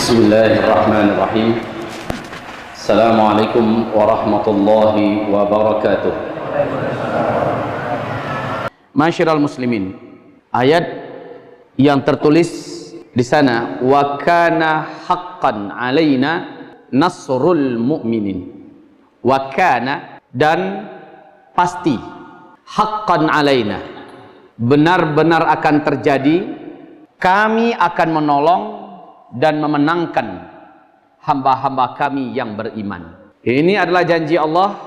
Bismillahirrahmanirrahim. Assalamualaikum warahmatullahi wabarakatuh. Masyiral muslimin, ayat yang tertulis di sana, wa kana haqqan alaina nasrul mu'minin. Wa kana, dan pasti, haqqan alaina, benar-benar akan terjadi, kami akan menolong dan memenangkan hamba-hamba kami yang beriman. Ini adalah janji Allah,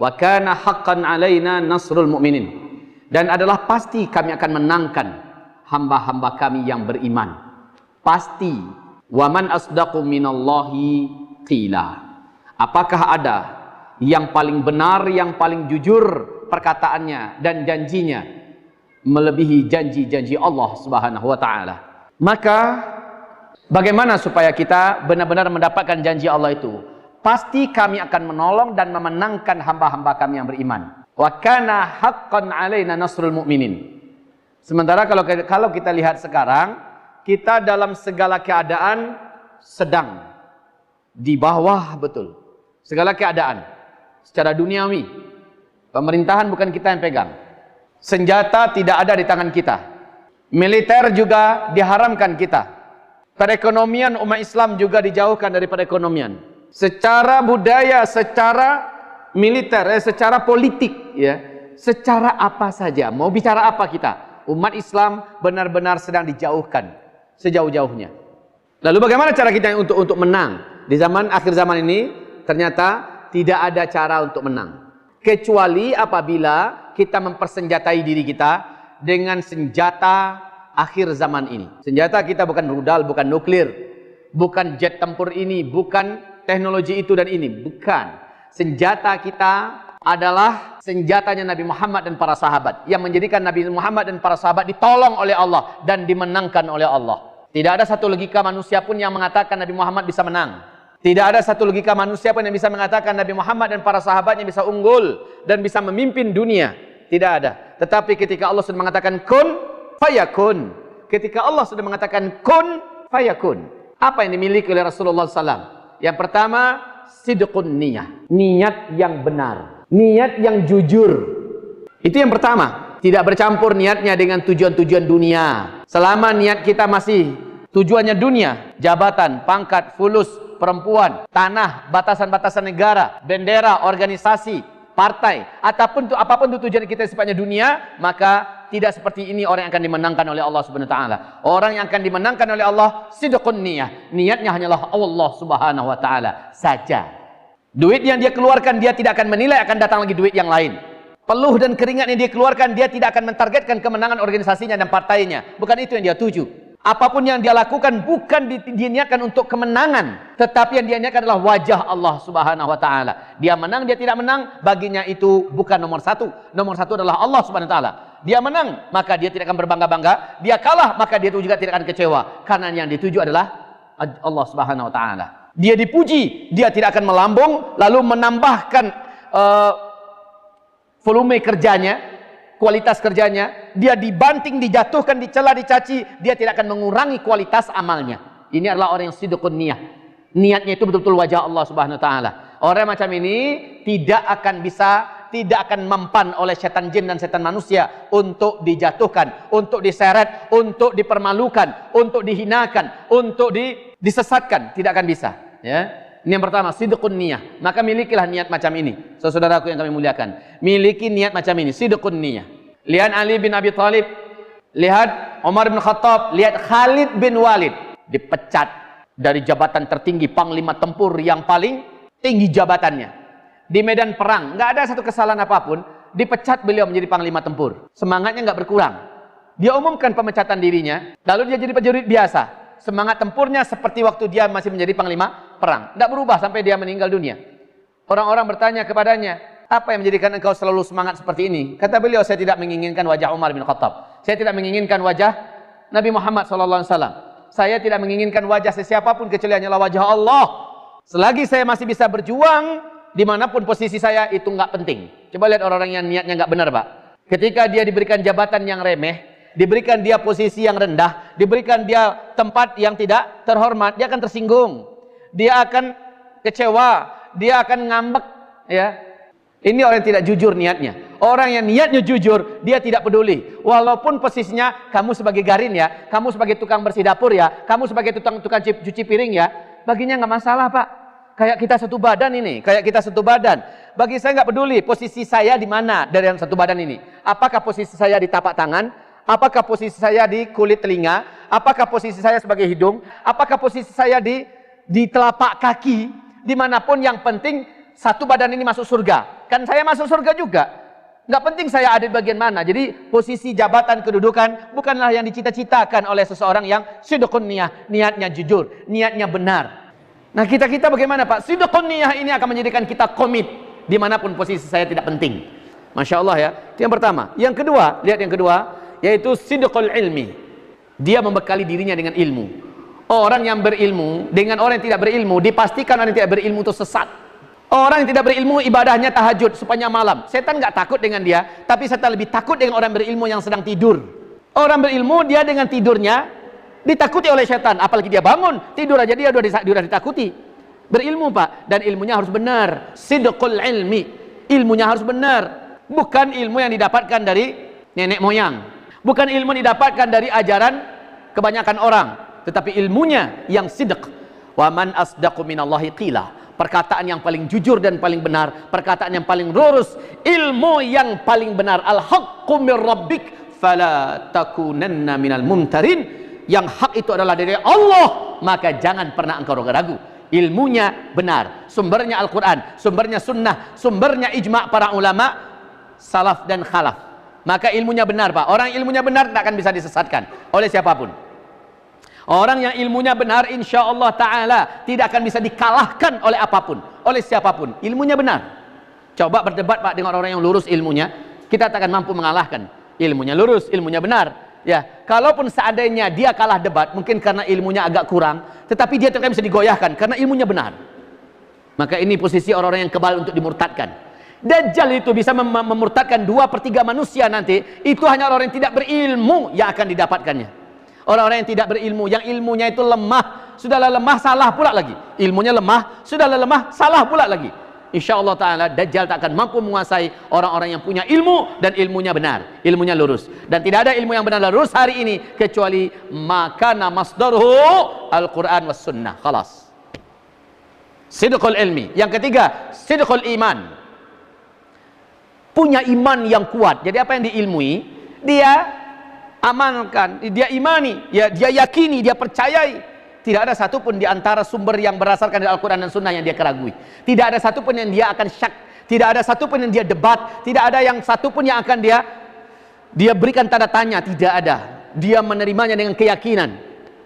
wa kana haqqan alaina nasrul mu'minin, dan adalah pasti kami akan menangkan hamba-hamba kami yang beriman. Pasti. Wa man asdaqu minallahi qila. Apakah ada yang paling benar, yang paling jujur perkataannya dan janjinya melebihi janji-janji Allah Subhanahu wa taala? Maka bagaimana supaya kita benar-benar mendapatkan janji Allah itu? Pasti kami akan menolong dan memenangkan hamba-hamba kami yang beriman. Wa kana haqqan alaina nasrul mu'minin. Sementara kalau kita lihat sekarang, kita dalam segala keadaan sedang di bawah, betul. Segala keadaan secara duniawi, pemerintahan bukan kita yang pegang. Senjata tidak ada di tangan kita. Militer juga diharamkan kita. Perekonomian umat Islam juga dijauhkan dari perekonomian. Secara budaya, secara militer, secara politik, ya, secara apa saja, mau bicara apa kita, umat Islam benar-benar sedang dijauhkan sejauh-jauhnya. Lalu bagaimana cara kita untuk menang? Di zaman akhir zaman ini ternyata tidak ada cara untuk menang, kecuali apabila kita mempersenjatai diri kita dengan senjata akhir zaman ini. Senjata kita bukan rudal, bukan nuklir, bukan jet tempur ini, bukan teknologi itu dan ini, bukan. Senjata kita adalah senjatanya Nabi Muhammad dan para sahabat, yang menjadikan Nabi Muhammad dan para sahabat ditolong oleh Allah dan dimenangkan oleh Allah. Tidak ada satu logika manusia pun yang mengatakan Nabi Muhammad bisa menang. Tidak ada satu logika manusia pun yang bisa mengatakan Nabi Muhammad dan para sahabatnya bisa unggul dan bisa memimpin dunia. Tidak ada. Tetapi ketika Allah sudah mengatakan kun fayakun, ketika Allah sudah mengatakan kun fayakun, apa yang dimiliki oleh Rasulullah SAW? Yang pertama, sidqun niyah, niat yang benar, niat yang jujur. Itu yang pertama. Tidak bercampur niatnya dengan tujuan-tujuan dunia. Selama niat kita masih tujuannya dunia, jabatan, pangkat, fulus, perempuan, tanah, batasan-batasan negara, bendera, organisasi, partai, ataupun apapun tujuan kita sifatnya dunia, maka tidak seperti ini orang yang akan dimenangkan oleh Allah Subhanahu wa taala. Orang yang akan dimenangkan oleh Allah sidqun niyah, niatnya hanyalah Allah Subhanahu wa taala saja. Duit yang dia keluarkan, dia tidak akan menilai akan datang lagi duit yang lain. Peluh dan keringat yang dia keluarkan, dia tidak akan mentargetkan kemenangan organisasinya dan partainya. Bukan itu yang dia tuju. Apapun yang dia lakukan bukan diniatkan untuk kemenangan, tetapi yang dia niatkan adalah wajah Allah Subhanahu wa taala. Dia menang, dia tidak menang, baginya itu bukan nomor satu. Nomor satu adalah Allah Subhanahu wa taala. Dia menang, maka dia tidak akan berbangga-bangga. Dia kalah, maka dia itu juga tidak akan kecewa, karena yang dituju adalah Allah Subhanahu wa taala. Dia dipuji, dia tidak akan melambung lalu menambahkan volume kerjanya, kualitas kerjanya. Dia dibanting, dijatuhkan, dicela, dicaci, dia tidak akan mengurangi kualitas amalnya. Ini adalah orang yang sidqun niyah. Niatnya itu betul-betul wajah Allah Subhanahu wa taala. Orang macam ini tidak akan mempan oleh setan jin dan setan manusia untuk dijatuhkan, untuk diseret, untuk dipermalukan, untuk dihinakan, untuk disesatkan. Tidak akan bisa, ya. Ini yang pertama, sidqun niyah. Maka milikilah niat macam ini. Saudaraku yang kami muliakan, miliki niat macam ini, sidqun niyah. Lihat Ali bin Abi Thalib, lihat Umar bin Khattab, lihat Khalid bin Walid dipecat dari jabatan tertinggi, panglima tempur yang paling tinggi jabatannya. Di medan perang, nggak ada satu kesalahan apapun, dipecat beliau menjadi panglima tempur. Semangatnya nggak berkurang. Dia umumkan pemecatan dirinya, lalu dia jadi prajurit biasa. Semangat tempurnya seperti waktu dia masih menjadi panglima perang. Tidak berubah sampai dia meninggal dunia. Orang-orang bertanya kepadanya, apa yang menjadikan engkau selalu semangat seperti ini? Kata beliau, saya tidak menginginkan wajah Umar bin Khattab. Saya tidak menginginkan wajah Nabi Muhammad SAW. Saya tidak menginginkan wajah sesiapapun kecuali hanyalah wajah Allah. Selagi saya masih bisa berjuang, dimanapun posisi saya, itu nggak penting. Coba lihat orang-orang yang niatnya nggak benar, Pak. Ketika dia diberikan jabatan yang remeh, diberikan dia posisi yang rendah, diberikan dia tempat yang tidak terhormat, dia akan tersinggung, dia akan kecewa, dia akan ngambek, ya. Ini orang yang tidak jujur niatnya. Orang yang niatnya jujur, dia tidak peduli. Walaupun posisinya kamu sebagai garin ya, kamu sebagai tukang bersih dapur ya, kamu sebagai tukang cuci piring ya, baginya nggak masalah, Pak. Kayak kita satu badan ini, kayak kita satu badan. Bagi saya nggak peduli posisi saya di mana dari yang satu badan ini. Apakah posisi saya di tapak tangan? Apakah posisi saya di kulit telinga? Apakah posisi saya sebagai hidung? Apakah posisi saya di telapak kaki? Dimanapun, yang penting satu badan ini masuk surga. Kan saya masuk surga juga. Nggak penting saya ada di bagian mana. Jadi posisi, jabatan, kedudukan bukanlah yang dicita-citakan oleh seseorang yang sidqun niyah, niatnya jujur, niatnya benar. Nah, kita bagaimana, Pak? Sidqun niyah ini akan menjadikan kita komit dimanapun posisi saya tidak penting. Masya Allah ya. Itu yang pertama. Yang kedua, lihat yang kedua, yaitu sidqul ilmi. Dia membekali dirinya dengan ilmu. Orang yang berilmu dengan orang yang tidak berilmu, dipastikan orang yang tidak berilmu itu sesat. Orang yang tidak berilmu ibadahnya tahajud sepanjang malam. Setan nggak takut dengan dia, tapi setan lebih takut dengan orang berilmu yang sedang tidur. Orang berilmu, dia dengan tidurnya ditakuti oleh setan. Apalagi dia bangun, tidur aja dia sudah ditakuti. Berilmu, Pak, dan ilmunya harus benar. Sidqul ilmi, ilmunya harus benar. Bukan ilmu yang didapatkan dari nenek moyang, bukan ilmu yang didapatkan dari ajaran kebanyakan orang, tetapi ilmunya yang sidq. Wa man asdaqu minallahi qila. Perkataan yang paling jujur dan paling benar, perkataan yang paling lurus, ilmu yang paling benar. Al-haqqu mir rabbik fala takunanna minal mumtarin. Yang hak itu adalah dari Allah, maka jangan pernah engkau ragu-ragu. Ilmunya benar, sumbernya Al-Quran, sumbernya sunnah, sumbernya ijma' para ulama salaf dan khalaf. Maka ilmunya benar, Pak. Orang ilmunya benar tidak akan bisa disesatkan oleh siapapun. Orang yang ilmunya benar, insya Allah Ta'ala tidak akan bisa dikalahkan oleh apapun, oleh siapapun. Ilmunya benar. Coba berdebat, Pak, dengan orang yang lurus ilmunya, kita tak akan mampu mengalahkan. Ilmunya lurus, ilmunya benar. Ya, kalaupun seandainya dia kalah debat, mungkin karena ilmunya agak kurang, tetapi dia tetap bisa digoyahkan karena ilmunya benar. Maka ini posisi orang-orang yang kebal untuk dimurtadkan. Dajjal itu bisa memurtadkan 2/3 manusia nanti. Itu hanya orang yang tidak berilmu yang akan didapatkannya. Orang-orang yang tidak berilmu, yang ilmunya itu lemah, sudahlah lemah, salah pula lagi. Ilmunya lemah, sudahlah lemah, salah pula lagi. Insya Allah Ta'ala Dajjal tak akan mampu menguasai orang-orang yang punya ilmu dan ilmunya benar, ilmunya lurus. Dan tidak ada ilmu yang benar lurus hari ini kecuali makana masdaruhu Al-Quran was sunnah. Khalas. Sidqul ilmi. Yang ketiga, sidqul iman. Punya iman yang kuat. Jadi apa yang diilmui, dia amalkan, dia imani, ya, dia yakini, dia percayai. Tidak ada satupun di antara sumber yang berdasarkan dari Al-Quran dan Sunnah yang dia keragui. Tidak ada satupun yang dia akan syak. Tidak ada satupun yang dia debat. Tidak ada yang satupun yang akan dia berikan tanda tanya. Tidak ada. Dia menerimanya dengan keyakinan.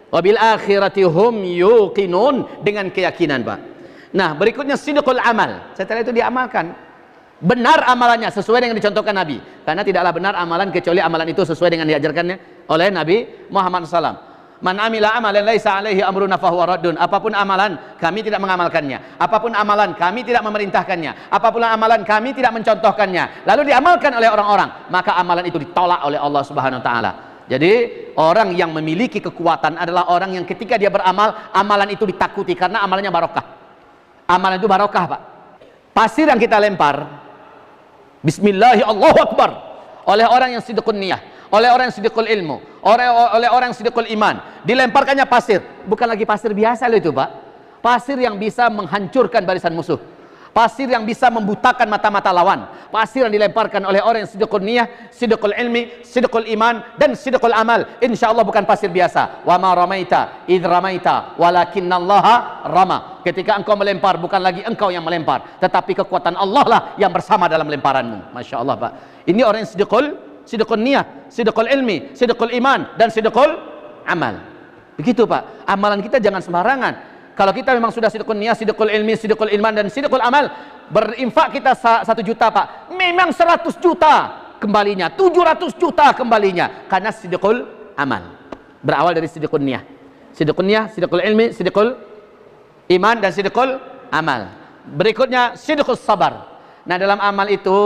Wabil akhirati hum yuqinun, dengan keyakinan, Pak. Nah, berikutnya sidqul amal. Setelah itu diamalkan. Benar amalannya sesuai dengan dicontohkan Nabi. Karena tidaklah benar amalan kecuali amalan itu sesuai dengan diajarkannya oleh Nabi Muhammad SAW. Man amila amalan laisa alaihi amruna fahuwa raddun. Apapun amalan kami tidak mengamalkannya. Apapun amalan kami tidak memerintahkannya. Apapun amalan kami tidak mencontohkannya. Lalu diamalkan oleh orang-orang, maka amalan itu ditolak oleh Allah Subhanahu wa taala. Jadi orang yang memiliki kekuatan adalah orang yang ketika dia beramal, amalan itu ditakuti karena amalannya barokah. Amalan itu barokah, Pak. Pasir yang kita lempar, bismillahirrahmanirrahim, Allahu Akbar, oleh orang yang sidqun niyah, oleh orang yang sidqul ilmu, oleh orang yang sidqul iman, dilemparkannya pasir. Bukan lagi pasir biasa loh itu, Pak. Pasir yang bisa menghancurkan barisan musuh, pasir yang bisa membutakan mata-mata lawan, pasir yang dilemparkan oleh orang yang sidqul niyah, sidqul ilmi, sidqul iman, dan sidqul amal. Insya Allah bukan pasir biasa. Wa ma ramaita idh ramaita walakinnallaha rama. Ketika engkau melempar, bukan lagi engkau yang melempar, tetapi kekuatan Allah lah yang bersama dalam lemparanmu. Masya Allah, Pak. Ini orang yang sidqul niyah, sidqul ilmi, sidqul iman, dan sidqul amal. Begitu, Pak. Amalan kita jangan sembarangan. Kalau kita memang sudah sidqul niyah, sidqul ilmi, sidqul iman, dan sidqul amal, berinfak kita 1 juta, Pak, memang 100 juta kembalinya, 700 juta kembalinya, karena sidqul amal. Berawal dari sidqul niyah, sidqul ilmi, sidqul iman, dan sidqul amal. Berikutnya sidqul sabar. Nah, dalam amal itu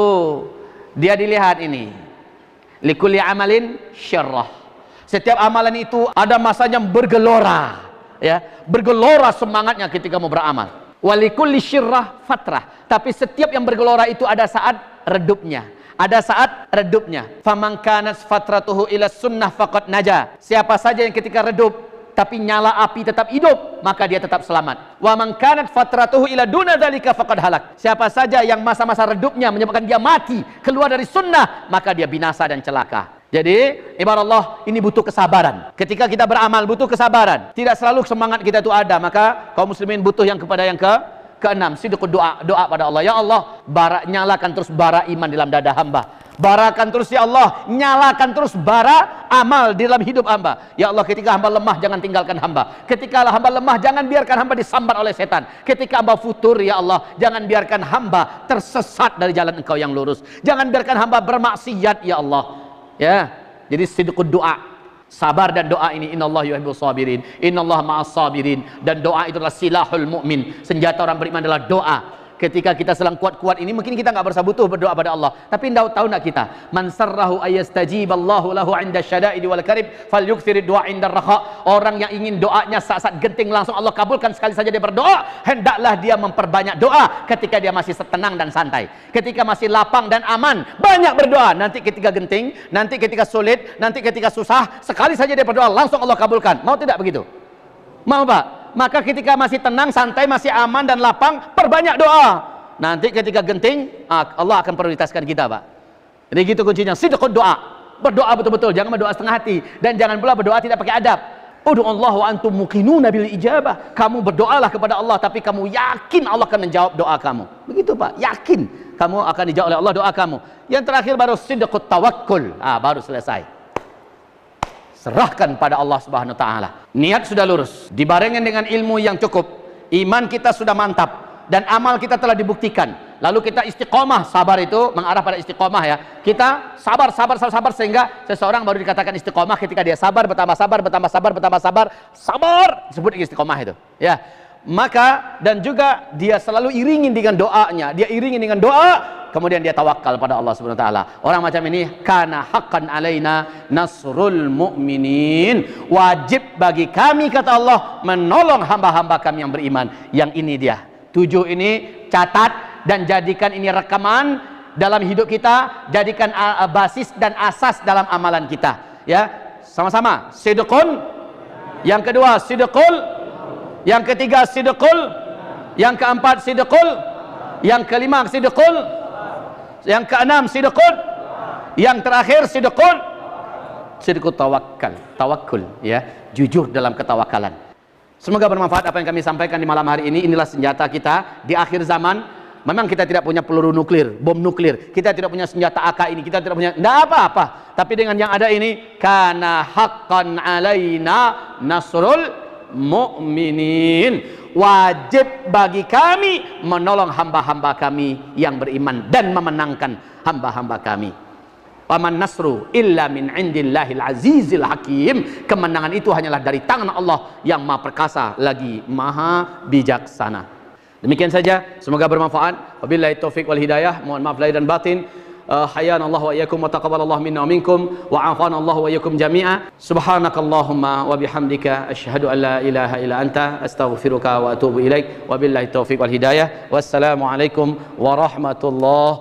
dia dilihat ini, likulli amalin syarrah. Setiap amalan itu ada masanya bergelora, ya, bergelora semangatnya ketika mau beramal. Walikulli syirrah fatrah. Tapi setiap yang bergelora itu ada saat redupnya. Ada saat redupnya. Faman kanat fatratuhu ila sunnah faqad naja. Siapa saja yang ketika redup tapi nyala api tetap hidup, maka dia tetap selamat. Wa man kanat fatratuhu ila duna dzalika faqad halak. Siapa saja yang masa-masa redupnya menyebabkan dia mati, keluar dari sunnah, maka dia binasa dan celaka. Jadi, ibarat Allah, ini butuh kesabaran. Ketika kita beramal butuh kesabaran. Tidak selalu semangat kita itu ada. Maka kaum muslimin butuh yang kepada yang keenam, sidqud doa, doa pada Allah. Ya Allah, nyalakan terus bara iman dalam dada hamba. Barakan terus ya Allah, nyalakan terus bara amal di dalam hidup hamba. Ya Allah, ketika hamba lemah jangan tinggalkan hamba. Ketika hamba lemah jangan biarkan hamba disambar oleh setan. Ketika hamba futur ya Allah, jangan biarkan hamba tersesat dari jalan Engkau yang lurus. Jangan biarkan hamba bermaksiat ya Allah. Ya, jadi sidqud doa, sabar dan doa ini. Innallaha yuhibbus sabirin, innallaha ma'as sabirin. Dan doa itu adalah silahul mukmin. Senjata orang beriman adalah doa. Ketika kita sedang kuat-kuat ini, mungkin kita nggak berasa butuh berdoa pada Allah. Tapi tahu nak kita, man sarrahu ayastajiballahu lahu 'inda syada'id wal karib falyukthirid du'a 'inda rakha. Orang yang ingin doanya saat-saat genting langsung Allah kabulkan sekali saja dia berdoa, hendaklah dia memperbanyak doa ketika dia masih tenang dan santai. Ketika masih lapang dan aman, banyak berdoa. Nanti ketika genting, nanti ketika sulit, nanti ketika susah, sekali saja dia berdoa langsung Allah kabulkan. Mau tidak begitu? Mau Pak? Maka ketika masih tenang, santai, masih aman dan lapang, perbanyak doa. Nanti ketika genting, Allah akan prioritaskan kita, Pak. Jadi gitu kuncinya, sidqud doa. Berdoa betul-betul, jangan berdoa setengah hati. Dan jangan pula berdoa tidak pakai adab. Ud'ullaha wa antum muqinuna bil ijabah. Kamu berdoalah kepada Allah, tapi kamu yakin Allah akan menjawab doa kamu. Begitu Pak, yakin kamu akan dijawab oleh Allah doa kamu. Yang terakhir baru sidqut tawakkul. Baru selesai. Serahkan pada Allah Subhanahu wa taala. Niat sudah lurus, dibarengin dengan ilmu yang cukup, iman kita sudah mantap dan amal kita telah dibuktikan. Lalu kita istiqomah, sabar itu mengarah pada istiqomah ya. Kita sabar sehingga seseorang baru dikatakan istiqomah ketika dia sabar, bertambah sabar, disebut istiqomah itu. Ya. Maka dan juga dia selalu iringin dengan doanya, kemudian dia tawakal pada Allah Subhanahu wa taala. Orang macam ini kana haqqan alaina nasrul mu'minin. Wajib bagi kami kata Allah menolong hamba-hamba kami yang beriman. Yang ini dia. 7 ini catat dan jadikan ini rekaman dalam hidup kita, jadikan basis dan asas dalam amalan kita. Ya, sama-sama. Sidqun. Yang kedua sidqul. Yang ketiga sidqul. Yang keempat sidqul. Yang kelima sidqul. Yang keenam sidqul. Yang terakhir sidqut tawakkul ya, jujur dalam ketawakalan. Semoga bermanfaat apa yang kami sampaikan di malam hari ini. Inilah senjata kita di akhir zaman. Memang kita tidak punya peluru nuklir, bom nuklir, kita tidak punya senjata AK ini, kita tidak punya, tidak apa-apa. Tapi dengan yang ada ini, kana haqqan alaina nasrul mu'minin. Wajib bagi kami menolong hamba-hamba kami yang beriman dan memenangkan hamba-hamba kami. Waman nasru illa min indillahil azizil hakim. Kemenangan itu hanyalah dari tangan Allah yang maha perkasa lagi maha bijaksana. Demikian saja, semoga bermanfaat. Wabillahi taufik wal hidayah. Mohon maaf lahir dan batin. Hayyan Allah wa iyyakum wa taqabbalallahu minna wa minkum wa afana Allah wa iyyakum jami'a. Subhanakallahumma wa bihamdika asyhadu an la ilaha illa anta astaghfiruka wa atubu ilaik. Wabillahi taufik wal hidayah. Wassalamu alaikum warahmatullahi